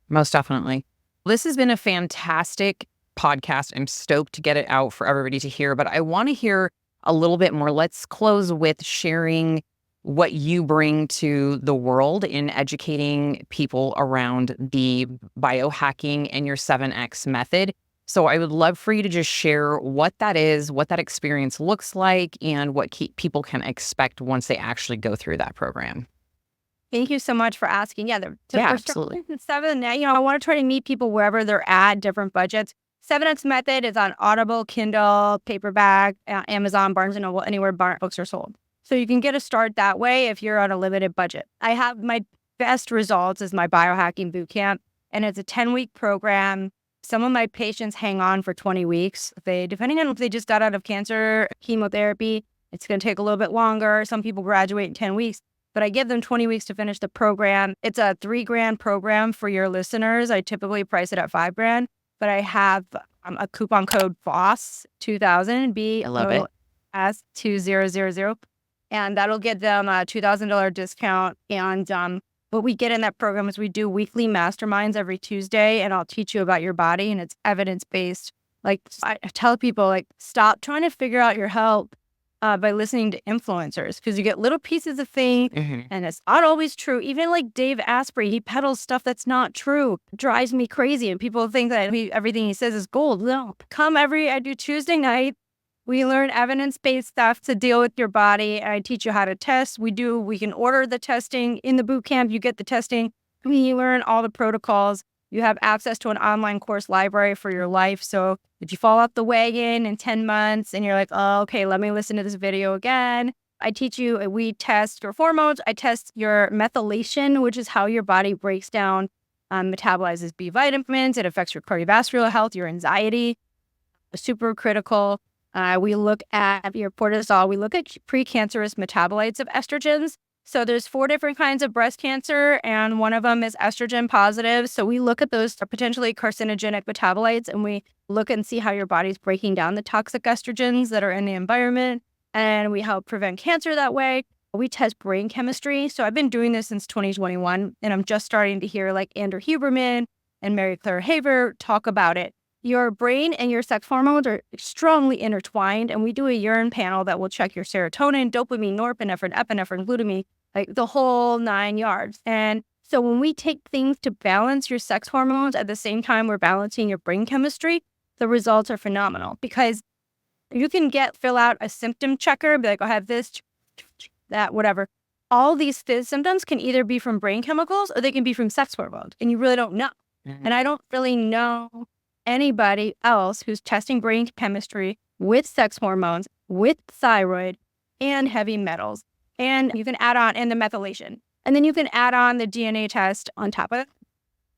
Most definitely. This has been a fantastic podcast. I'm stoked to get it out for everybody to hear, but I want to hear a little bit more. Let's close with sharing what you bring to the world in educating people around the biohacking and your 7X method. So I would love for you to just share what that is, what that experience looks like, and what people can expect once they actually go through that program. Thank you so much for asking. Yeah, Absolutely. 7, I want to try to meet people wherever they're at, different budgets. 7X method is on Audible, Kindle, paperback, Amazon, Barnes & Noble, anywhere books are sold. So you can get a start that way if you're on a limited budget. I have my best results is my Biohacking Bootcamp, and it's a 10-week program. Some of my patients hang on for 20 weeks. Depending on if they just got out of cancer, chemotherapy, it's going to take a little bit longer. Some people graduate in 10 weeks. But I give them 20 weeks to finish the program. It's a $3,000 program for your listeners. I typically price it at $5,000, but I have a coupon code BOSS 2000 I love it. BOSS2000, and that'll get them a $2,000 discount. And what we get in that program is we do weekly masterminds every Tuesday, and I'll teach you about your body, and it's evidence-based. Like I tell people, stop trying to figure out your health by listening to influencers, because you get little pieces of things and it's not always true. Even like Dave Asprey, he peddles stuff that's not true. It drives me crazy. And people think that everything he says is gold. No, I do Tuesday night. We learn evidence-based stuff to deal with your body. I teach you how to test. We can order the testing in the boot camp. You get the testing. We learn all the protocols. You have access to an online course library for your life. So if you fall off the wagon in 10 months and you're like, oh, okay, let me listen to this video again. We test your hormones. I test your methylation, which is how your body breaks down, metabolizes B vitamins. It affects your cardiovascular health, your anxiety, super critical. We look at your cortisol. We look at precancerous metabolites of estrogens. So there's 4 different kinds of breast cancer, and one of them is estrogen positive. So we look at those potentially carcinogenic metabolites, and we look and see how your body's breaking down the toxic estrogens that are in the environment, and we help prevent cancer that way. We test brain chemistry. So I've been doing this since 2021, and I'm just starting to hear like Andrew Huberman and Mary Claire Haver talk about it. Your brain and your sex hormones are strongly intertwined, and we do a urine panel that will check your serotonin, dopamine, norepinephrine, epinephrine, glutamine, like the whole 9 yards. And so when we take things to balance your sex hormones at the same time we're balancing your brain chemistry, the results are phenomenal, because you can fill out a symptom checker, be like, I have this, that, whatever. All these symptoms can either be from brain chemicals or they can be from sex hormones, and you really don't know. And I don't really know anybody else who's testing brain chemistry with sex hormones, with thyroid, and heavy metals. And you can add on, and the methylation. And then you can add on the DNA test on top of it.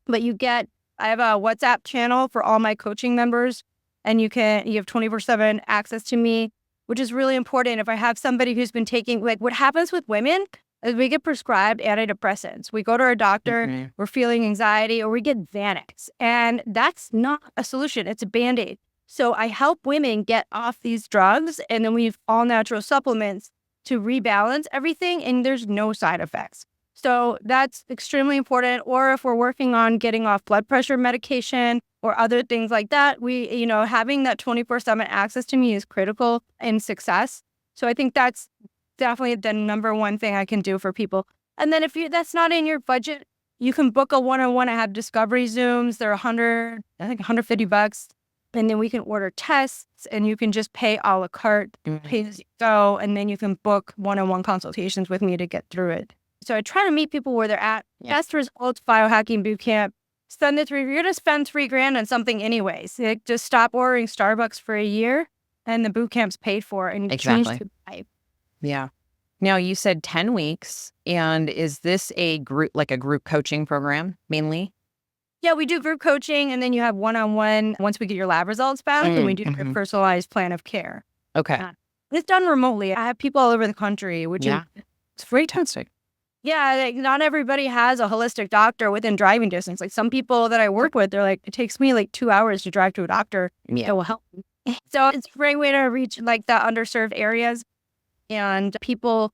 But I have a WhatsApp channel for all my coaching members, and you have 24/7 access to me, which is really important. If I have somebody who's been taking, like what happens with women is we get prescribed antidepressants. We go to our doctor, we're feeling anxiety, or we get Xanax. And that's not a solution. It's a Band-Aid. So I help women get off these drugs, and then we have all natural supplements to rebalance everything, and there's no side effects. So that's extremely important. Or if we're working on getting off blood pressure medication or other things like that, having that 24/7 access to me is critical in success. So I think that's definitely the number one thing I can do for people. And then if that's not in your budget, you can book a one-on-one. I have discovery Zooms. They're $150. And then we can order tests and you can just pay a la carte, pay as you go. And then you can book one-on-one consultations with me to get through it. So I try to meet people where they're at. Best results, Biohacking Bootcamp. Spend you're going to spend $3,000 on something anyways. Like, just stop ordering Starbucks for a year and the bootcamp's paid for and you change the life. Yeah. Now you said 10 weeks. And is this a group coaching program mainly? Yeah, we do group coaching and then you have one-on-one once we get your lab results back and we do a personalized plan of care. Okay. It's done remotely. I have people all over the country, which is it's fantastic. Yeah, like not everybody has a holistic doctor within driving distance. Like some people that I work with, they're like, it takes me like 2 hours to drive to a doctor that will help me. So it's a great way to reach like the underserved areas and people.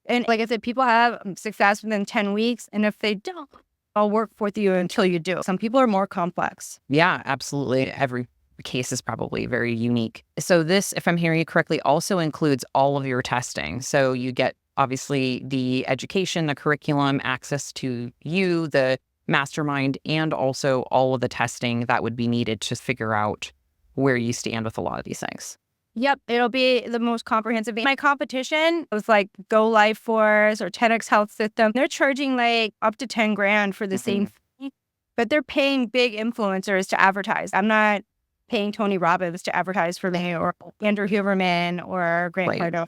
And like I said, people have success within 10 weeks. And if they don't, I'll work with you until you do. Some people are more complex. Yeah, absolutely. Every case is probably very unique. So this, if I'm hearing you correctly, also includes all of your testing. So you get obviously the education, the curriculum, access to you, the mastermind, and also all of the testing that would be needed to figure out where you stand with a lot of these things. Yep, it'll be the most comprehensive. My competition was like Go Life Force or 10X Health System. They're charging like up to 10 grand for the same thing, but they're paying big influencers to advertise. I'm not paying Tony Robbins to advertise for me or Andrew Huberman or Grant Cardone.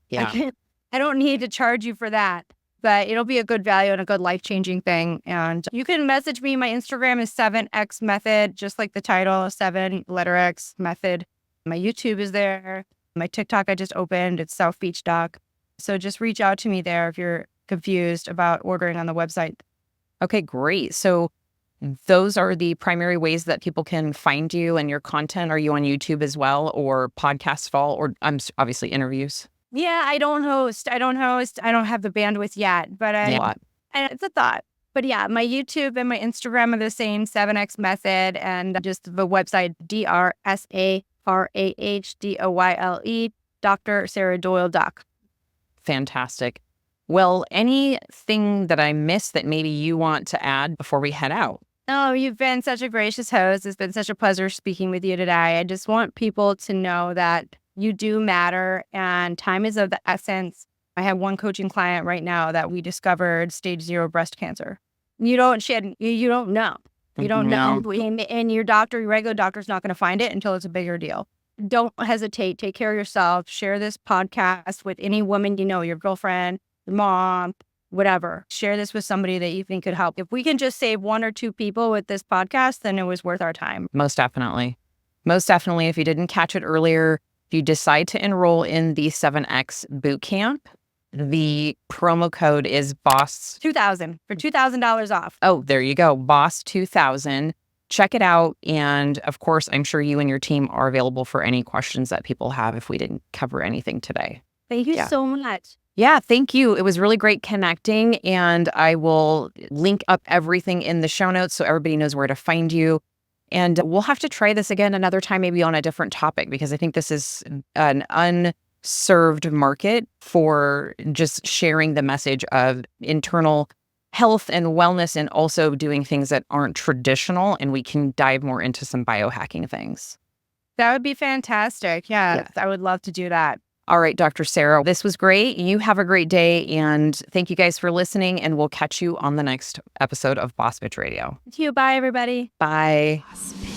Yeah. I don't need to charge you for that, but it'll be a good value and a good life-changing thing. And you can message me. My Instagram is 7X Method, just like the title, 7 letter X Method. My YouTube is there. My TikTok I just opened. It's South Beach Doc. So just reach out to me there if you're confused about ordering on the website. Okay, great. So those are the primary ways that people can find you and your content. Are you on YouTube as well or podcast at all or obviously interviews? Yeah, I don't host. I don't have the bandwidth yet, but it's a thought. But yeah, my YouTube and my Instagram are the same, 7X Method, and just the website, DrSarahDoyle, Dr. Sarah Doyle Doc. Fantastic. Well, anything that I missed that maybe you want to add before we head out? Oh, you've been such a gracious host. It's been such a pleasure speaking with you today. I just want people to know that you do matter and time is of the essence. I have one coaching client right now that we discovered stage 0 breast cancer. You don't know. You don't know. And your regular doctor's not going to find it until it's a bigger deal. Don't hesitate. Take care of yourself. Share this podcast with any woman you know, your girlfriend, your mom, whatever. Share this with somebody that you think could help. If we can just save 1 or 2 people with this podcast, then it was worth our time. Most definitely. Most definitely. If you didn't catch it earlier, if you decide to enroll in the 7X Bootcamp, the promo code is BOSS 2000 for $2,000 off. Oh, there you go. BOSS 2000. Check it out. And of course, I'm sure you and your team are available for any questions that people have if we didn't cover anything today. Thank you so much. Yeah, thank you. It was really great connecting. And I will link up everything in the show notes so everybody knows where to find you. And we'll have to try this again another time, maybe on a different topic, because I think this is an unserved market for just sharing the message of internal health and wellness and also doing things that aren't traditional. And we can dive more into some biohacking things. That would be fantastic. Yeah, I would love to do that. All right, Dr. Sarah, this was great. You have a great day. And thank you guys for listening. And we'll catch you on the next episode of Boss Bitch Radio. Thank you. Bye, everybody. Bye. Boss Bitch.